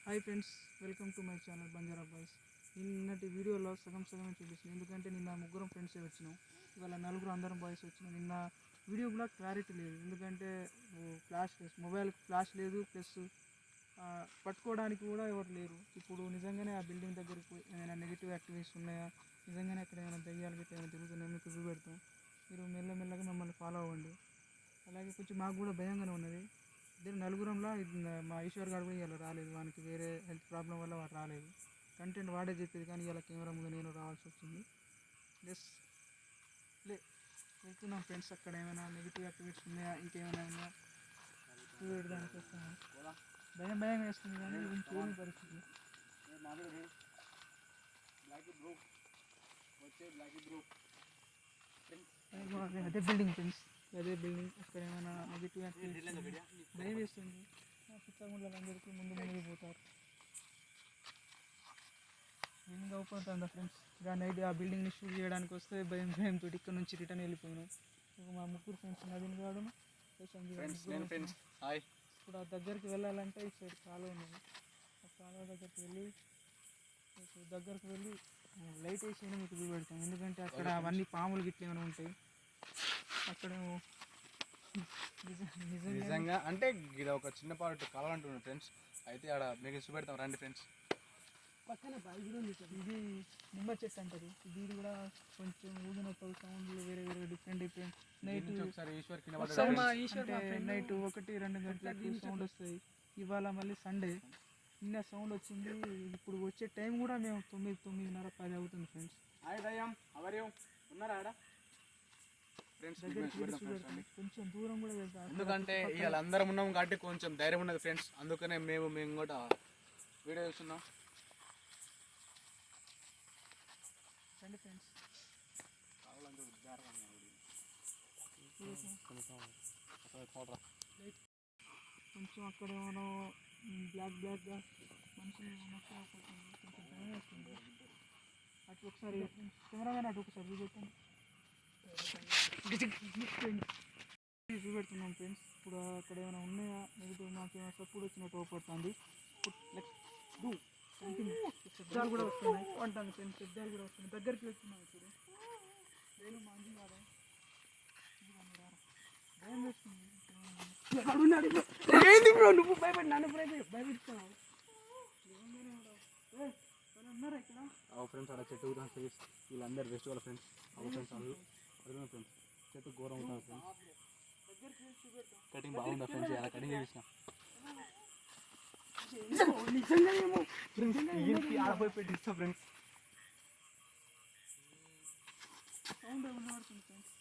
Hi friends, welcome to my channel Banjara boys. నిన్నటి వీడియోలో సగం చూపిస్తున్నాను, ఎందుకంటే నిన్న ముగ్గురం ఫ్రెండ్సే వచ్చినాం. ఇవాళ నలుగురు అందరం బాయ్స్ వచ్చినాం. నిన్న వీడియో కూడా క్లారిటీ లేదు, ఎందుకంటే ఫ్లాష్ మొబైల్కి ఫ్లాష్ లేదు, ప్లస్ పట్టుకోవడానికి కూడా ఎవరు లేరు. ఇప్పుడు నిజంగానే ఆ బిల్డింగ్ దగ్గరికి ఏమైనా నెగిటివ్ యాక్టివిటీస్ ఉన్నాయా, నిజంగానే అక్కడ ఏమైనా దయ్యాలు గట్రా ఏమైనా తిరుగుతున్నాయో మీకు చూపెడతాం. మీరు మెల్లమెల్లగా మమ్మల్ని ఫాలో అవ్వండి. అలాగే కొంచెం మాకు కూడా భయంగానే ఉన్నది. నలుగురంలో మా ఈశ్వర్ గారు కూడా ఇలా రాలేదు, వానికి వేరే హెల్త్ ప్రాబ్లం వల్ల వాడు రాలేదు. కంటెంట్ వాడే చెప్పేది, కానీ ఇలా కెమెరా ముందు నేను రావాల్సి వచ్చింది. వెళ్తున్నాం ఫ్రెండ్స్. అక్కడ ఏమైనా నెగిటివ్ యాక్టివిటీస్ ఉన్నాయా, ఇంకేమైనా ఉన్నాయా చూడడానికి వస్తాను. భయం వేస్తుంది, కానీ ఇంకేమి పరిస్థితి. అదే బిల్డింగ్ ఫ్రెండ్స్, అదే బిల్డింగ్. అక్కడ ఏమైనా నెగిటివ్ యాక్టివిటీస్ భయం వేస్తుంది. పుస్తకములందరికీ ముందు పోతారు. బిల్డింగ్ అవుతుందా ఫ్రెండ్స్. ఇక నైట్ ఆ బిల్డింగ్ని షూట్ చేయడానికి వస్తే భయంతో ఇక్కడ నుంచి రిటర్న్ వెళ్ళిపోయినాం. మా ముగ్గురు ఫ్రెండ్స్ నవీన్ గాడు, ఇప్పుడు ఆ దగ్గరికి వెళ్ళాలంటే ఈ సైడ్ కాలువ ఉన్నది. ఆ కాలువ దగ్గరికి వెళ్ళి లైట్ వేసి మీకు చూపెడతాం, ఎందుకంటే అక్కడ అవన్నీ పాములు గిట్ల ఏమైనా ఉంటాయి. అక్కడ నిజంగా అంటే ఇది ఒక చిన్న పాటు కాలం అంటున్నాను ఫ్రెండ్స్. అయితే ఆడ మీకు చూపెడతాం రండి ఫ్రెండ్స్. పక్కన ఇది నిమ్మ చెట్టు అంటారు. ఇది కూడా కొంచెం ఊగినప్పుడు సౌండ్లు వేరే డిఫరెంట్ నైట్ ఒకసారి ఈశ్వర్ నైట్ 1-2 గంటలకు సౌండ్ వస్తాయి. ఇవాళ మళ్ళీ సండే, నిన్న సౌండ్ వచ్చింది. ఇప్పుడు వచ్చే టైం కూడా మేము 9-9:30-10 అవుతుంది ఫ్రెండ్స్. ఉన్నారా ఆడ ఫ్రెండ్స్? కొంచెం దూరం కూడా వెళ్తాం, ఎందుకంటే ఇవాళ అందరం ఉన్నాం కాబట్టి కొంచెం ధైర్యం ఉన్నది ఫ్రెండ్స్. అందుకనే మేము కూడా వీడియో చూస్తున్నాం. రండి ఫ్రెండ్స్. కొంచెం అక్కడ ఏమైనా బ్లాక్గా మనుషులు కొంచెం భయం వేస్తుంది. అటు ఒకసారి కెమెరామెన్ అటు ఒకసారి చూపెట్టండి. చూపెడుతున్నాం ఫ్రెండ్స్. ఇప్పుడు అక్కడ ఏమైనా ఉన్నాయా, నెగిటివ్ మాకేమైనా సపోర్ట్ వచ్చినట్టు అవపడుతుంది. శబ్దాలు కూడా వస్తున్నాయి అంటాను ఫ్రెండ్స్, శబ్దాలు కూడా వస్తున్నాయి. దగ్గరికి వెళ్తున్నాం. ఇప్పుడు నేను మాంజీ కాదా భయం వేస్తుంది. నువ్వు భయపడి నన్ను భయపెడుతున్నావు. ఉన్నారా ఇక్కడ ఫ్రెండ్స్? అక్కడ చెట్టు వీళ్ళందరూ బెస్ట్ వాళ్ళ ఫ్రెండ్స్. ఫ్రెండ్స్ ఫ్రెండ్స్ చెట్టు ఘోరం ఉంటుంది ఫ్రెండ్స్. కటింగ్ బాగుందా ఫ్రెండ్స్? అలా కటింగ్ చేసిన ఆడపోయి పెట్టిస్తా ఫ్రెండ్స్. సౌండ్ వినబడుతుంది ఫ్రెండ్స్.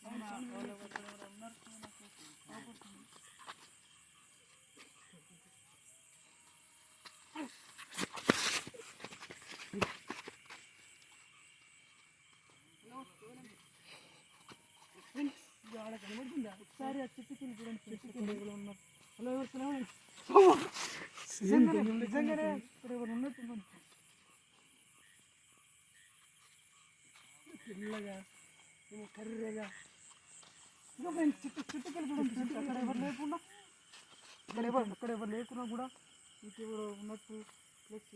ఉన్నారు కనబడుతుందా? ఒకసారి ఆ చెట్టు కింద చూడండి. చెట్టు కింద ఎవరు ఉన్నారు? హలో, ఎవరు? నిజంగానే ఇక్కడ ఎవరు ఉన్నట్టున్నారు. పిల్లగా ఏమో కర్రెగా ఇంకా ఫ్రెండ్స్ చుట్టుకెళ్ళి చూడండి. అక్కడ ఎవరు లేకుండా అక్కడ ఎవరు లేకున్నా కూడా ఇటు ఎవరు ఉన్నట్టు ప్లస్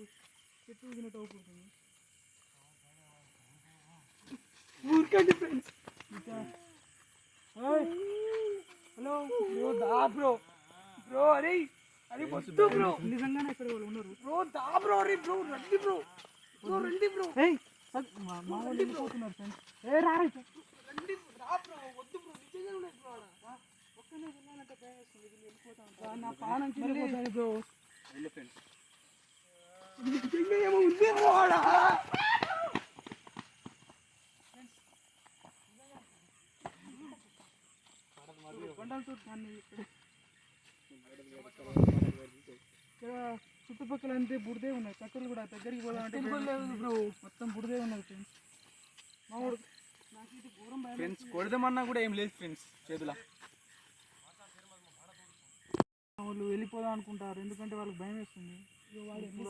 చెట్టు ఊగినట్టు అవుతుంది. ఊరికండి ఫ్రెండ్స్. ఇంకా హలో బ్రో అరే వద్దు బ్రో, నిజంగానే అక్కడ వాళ్ళు ఉన్నారు బ్రో. దా బ్రో, అరే బ్రో రండి బ్రో, రండి బ్రో. మా వాళ్ళు వెళ్ళిపోతున్నారు ఫ్రెండ్స్. రండి రా బ్రో, వద్దు బ్రో, నిజంగానే ఉన్నాయి బ్రో. ఒక్కనే వెళ్ళాలంటే భయం వేస్తుంది. వెళ్ళిపోతాను, నా పానం వెళ్ళిపోతాను బ్రో. నిజంగా ఏమో ఉంది బ్రో ఆడ. ఇక్కడ చుట్టుపక్కల అంతే బుడిదే ఉన్నాయి. కట్టెలు కూడా దగ్గరికి పోదామంటే మొత్తం బుడిదే ఉన్నది ఫ్రెండ్స్. మామూడు నాకు ఇది ఘోరం భయం ఫ్రెండ్స్. కొడదామన్నా కూడా ఏం లేదు ఫ్రెండ్స్ చేతుల. వాళ్ళు వెళ్ళిపోదాం అనుకుంటారు, ఎందుకంటే వాళ్ళకి భయం వేస్తుంది.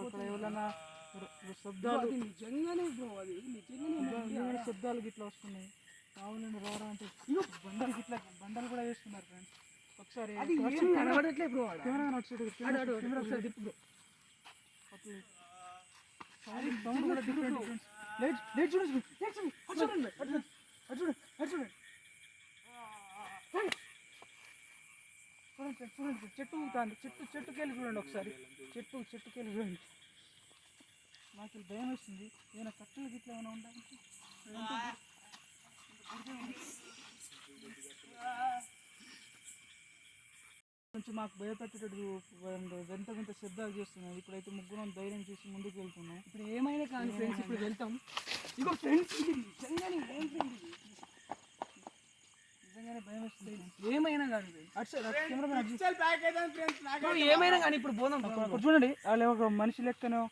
అక్కడ ఎవరైనా శబ్దాలు నిజంగానే శబ్దాలు గిట్లా వస్తున్నాయి. కావాలండి రారా అంటే బండలు కూడా వేస్తున్నారు ఫ్రెండ్స్. ఒకసారి కనబడట్లే బ్రో, కెమెరా ఒకసారి తిప్పు బ్రో. సౌండ్ కూడా డిఫరెంట్ ఫ్రెండ్స్. లైట్ చూడండి, అటు చూడండి, అటు చూడండి. చూడండి ఫ్రెండ్స్, చెట్టు ఊగుతుంది. చెట్టుకెళ్ళి చూడండి ఒకసారి. చెట్టుకెళ్ళి చూడండి. నాకు భయం వేస్తుంది. ఏమైనా కట్టలు గిట్ల ఏమైనా ఉండాలంటే కొంచెం మాకు భయపెట్టేటట్టు వింత శబ్దాలు చేస్తున్నాయి. ఇప్పుడైతే ముగ్గురం ధైర్యం చేసి ముందుకు వెళ్తున్నాం. ఇప్పుడు ఏమైనా కానీ ఫ్రెండ్స్ ఇప్పుడు వెళ్తాం. ఇగో ఫ్రెండ్స్ ఇది నిజంగానే ఏం ఫ్రెండ్ ఇది నిజంగానే భయం వేస్తుంది. ఏమైనా కానీ కెమెరా ఏమైనా కానీ ఇప్పుడు పోదాం. చూడండి, వాళ్ళు ఒక మనిషి లెక్కనో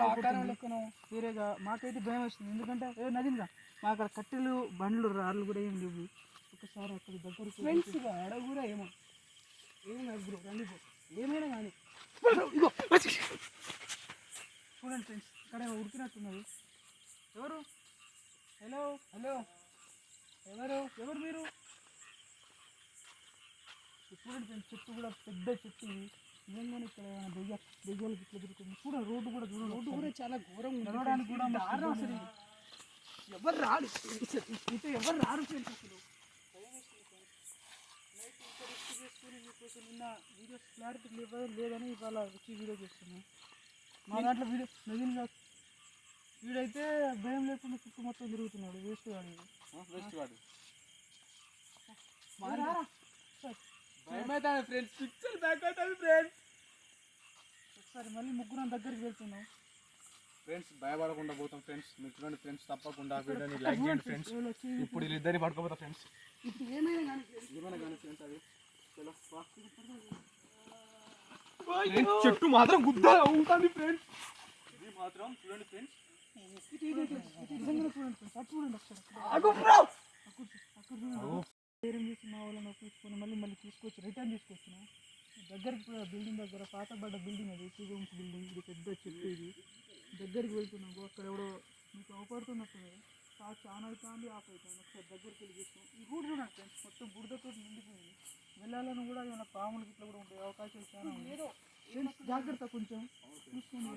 ఆకారం లెక్కనో వేరేగా మాకైతే భయం వేస్తుంది. ఎందుకంటే నదిగా మా అక్కడ కట్టెలు బండ్లు రాళ్ళు కూడా ఏం లేవు. ఒకసారి అక్కడ దగ్గరికి ఫ్రెండ్స్ ఆడ కూడా ఏమో బ్రో రండి బ్రో ఏమైనా కానీ ఇగో చూడండి ఫ్రెండ్స్, ఇక్కడ ఉడికినట్టున్నది. ఎవరు? హలో ఎవరు మీరు? చూడండి ఫ్రెండ్స్, చెట్టు కూడా పెద్ద చెట్టు ఇది. నిజంగానే ఇక్కడ దెయ్యాలు ఇట్లా దొరుకుతుంది. చూడండి రోడ్డు కూడా చాలా ఘోరంగా ఉంది. నడవడానికి కూడా దారుణం అసలు ఇది. ఎవరు రాడు ఇటు ఎవరు రారు ఫ్రెండ్స్ అసలు. నైట్ ఇంత రిస్క్ చేసుకుని మీకోసం నిన్న వీడియోస్ క్లారిటీ లేదని ఇవాళ వచ్చి వీడియో చేస్తున్నాను. మా దాంట్లో వీడైతే భయం లేకుండా చుట్టూ మొత్తం తిరుగుతున్నాడు. వేస్ట్ వాడు. ఫ్రెండ్స్ పిక్చర్ బ్యాక్ అవుతుంది ఫ్రెండ్స్. ఒకసారి మళ్ళీ ముగ్గురం దగ్గరికి వెళ్తున్నాం. ఫ్రెండ్స్ భయపడకుండా పోతాం ఫ్రెండ్స్. మీరు చూడండి ఫ్రెండ్స్, తప్పకుండా వీడియోని లైక్ చేయండి ఫ్రెండ్స్. ఇప్పుడు వీళ్ళిద్దరిని పడుకోపోతాం ఫ్రెండ్స్. ఇప్పుడు ఏమైనా కానీ ఫ్రెండ్స్ అది చెట్టు మాత్రం గుద్ద ఉంటుంది ఫ్రెండ్స్. ఇది మాత్రం చూడండి ఫ్రెండ్స్. నిజంగా చూడండి ఫ్రెండ్స్, అటు చూడండి ఒకసారి. ధైర్యం చేసి మా వాళ్ళని తీసుకొని మళ్ళీ రిటర్న్ తీసుకొచ్చిన దగ్గరికి బిల్డింగ్ దగ్గర పాతబడ్డ బిల్డింగ్ అది 2 rooms బిల్డింగ్. ఇది పెద్ద చెట్టు. ఇది దగ్గరికి వెళ్తున్నాము. అక్కడ ఎవడో మీకు అవపడుతున్నట్టు చాలా అవుతుంది, ఆఫ్ అవుతుంది. ఒకసారి దగ్గరికి వెళ్ళి చూస్తాం. ఈ గూడు చూడండి ఫ్రెండ్స్, మొత్తం బుడదతో నిండిపోయింది. వెళ్ళాలని కూడా ఏమైనా పాములు గిట్ల కూడా ఉండే అవకాశాలు చాలా ఉన్నాయి. జాగ్రత్త, కొంచెం చూసుకొని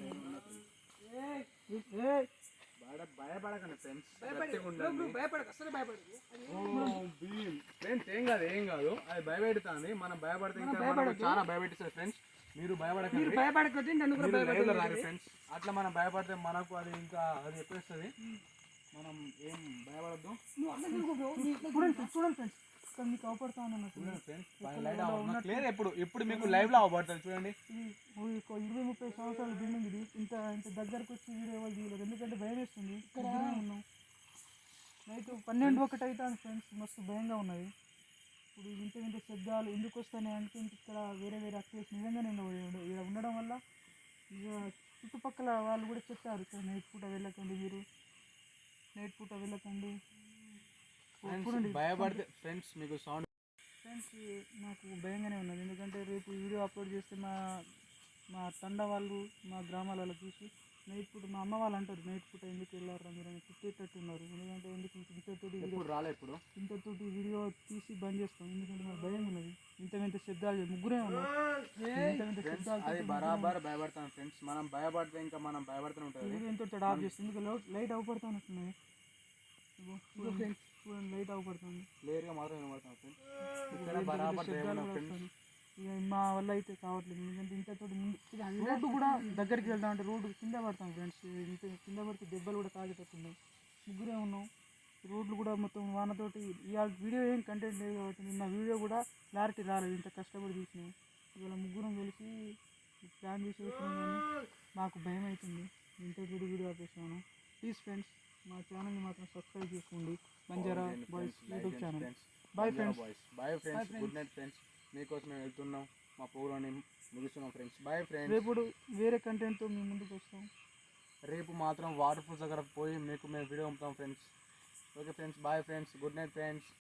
భయపడకండి ఫ్రెండ్స్. భయపడక అసలు భయపడదు. ఫ్రెండ్స్ ఏం కాదు అది భయపెడుతుంది. మనం భయపడితే ఇంకా చాలా భయపెట్టిస్తారు ఫ్రెండ్స్. మీరు భయపడకపోతే నన్ను కూడా భయపడాలి ఫ్రెండ్స్. అట్లా మనం భయపడితే మనకు అది ఇంకా అది ఎప్పేస్తుంది. మనం ఏం భయపడద్దు. చూడండి ఫ్రెండ్స్, ఇక్కడ మీకు అవపడతా ఉన్నట్టు ఇప్పుడు మీకు లైవ్ లో అవపడుతుంది. చూడండి, 20-30 సంవత్సరాల బిల్డింగ్ ఇది. ఇంత దగ్గరకు వచ్చి వీడియో వాళ్ళు తీయలేదు, ఎందుకంటే భయం వేస్తుంది. ఇక్కడ ఉన్నాం. నైట్ 12-1 అవుతుంది ఫ్రెండ్స్. మస్తు భయంగా ఉన్నది. ఇప్పుడు ఇంత శబ్దాలు ఎందుకు వస్తాయి అంటే ఇక్కడ వేరే యాక్టివిటీస్ నిజంగానే ఇక్కడ ఉండడం వల్ల ఇక చుట్టుపక్కల వాళ్ళు కూడా చెప్పారు, ఇక్కడ నైట్ పూట వెళ్ళకండి, మీరు నైట్ పూట వెళ్ళకండి. భయపడితే ఫ్రెండ్స్ మీకు సౌండ్ ఫ్రెండ్స్ నాకు భయంగానే ఉన్నది. ఎందుకంటే రేపు వీడియో అప్లోడ్ చేస్తే మా తండ వాళ్ళు, మా గ్రామాల వాళ్ళు చూసి నైట్ పూట మా అమ్మ వాళ్ళు అంటారు, నైట్ పూట ఎందుకు వెళ్ళారు మీరు అని తిట్టేటట్టు ఉన్నారు. ఎందుకంటే ఇంతతోటి వీడియో తీసి బంద్ చేస్తాం. ఎందుకంటే నాకు భయం ఉన్నది. ఇంత శబ్దాలు ముగ్గురే ఉన్నాం. అది బరాబర్ భయపడతాం ఫ్రెండ్స్. మనం భయపడితే ఇంకా మనం భయపడుతూనే ఉంటుంది. వీడియో ఎంతో ఆఫ్ చేస్తుంది. లైట్ అవపడతా ఉన్నట్టున్నాయి. లైట్ అవపడుతుంది. క్లియర్గా మాత్రం వినబడతాం ఫ్రెండ్స్. బరాబర్ ఫ్రెండ్స్. ఇక మా వల్ల అయితే కావట్లేదు. ఎందుకంటే ఇంతతో రోడ్డు కూడా దగ్గరికి వెళ్తామంటే రోడ్డు కింద పడతాం ఫ్రెండ్స్. ఇంత కింద పడితే దెబ్బలు కూడా తాగేటట్టున్నాయి. ముగ్గురే ఉన్నాం. రోడ్లు కూడా మొత్తం వానతోటి. ఇవాళ వీడియో ఏం కంటెంట్ లేదు కాబట్టి నిన్న వీడియో కూడా క్లారిటీ రాలేదు. ఇంత కష్టపడి తీసినాం. ఇవాళ ముగ్గురం కలిసి ప్లాన్ చేసి వేసినాం, కానీ మాకు భయం అవుతుంది. ఇంత వీడియో ఆపేసాను. ప్లీజ్ ఫ్రెండ్స్, మా ఛానల్ని మాత్రం సబ్స్క్రైబ్ చేసుకోండి. Banjara boys YouTube channel. Bye friends. Good night friends. మీకోసం మేము వెళ్తున్నాం. మా ప్రోగ్రామ్ని ముగిస్తున్నాం ఫ్రెండ్స్. Bye friends. రేపు వేరే కంటెంట్తో మేము ముందుకు వస్తాం. రేపు మాత్రం వాటర్ ఫాల్స్ దగ్గర పోయి మీకు మేము వీడియో పంపుతాం friends. Okay friends, bye friends. Good night friends.